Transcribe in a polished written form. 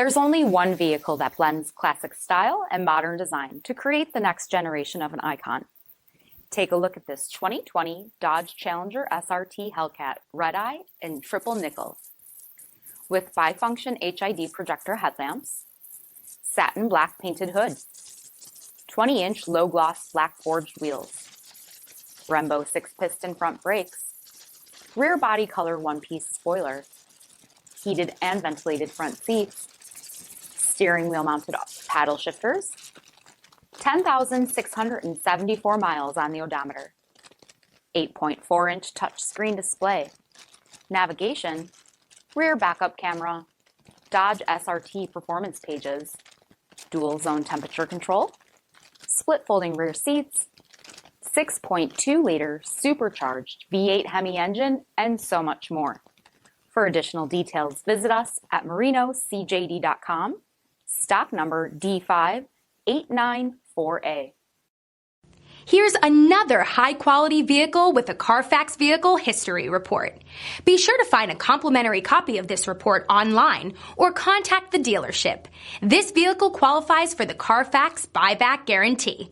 There's only one vehicle that blends classic style and modern design to create the next generation of an icon. Take a look at this 2020 Dodge Challenger SRT Hellcat Redeye in triple nickel. With bifunction HID projector headlamps, satin black painted hood, 20-inch low-gloss black forged wheels, BREMBO 6-piston front brakes, rear body color one-piece spoiler, heated and ventilated front seats, steering wheel mounted paddle shifters, 10,674 miles on the odometer, 8.4-inch touchscreen display, navigation, rear backup camera, Dodge SRT performance pages, dual zone temperature control, split folding rear seats, 6.2-liter supercharged V8 HEMI engine, and so much more. For additional details, visit us at marinocjd.com, stock number D5894A. Here's another high-quality vehicle with a CARFAX Vehicle History Report. Be sure to find a complimentary copy of this report online or contact the dealership. This vehicle qualifies for the CARFAX Buyback Guarantee.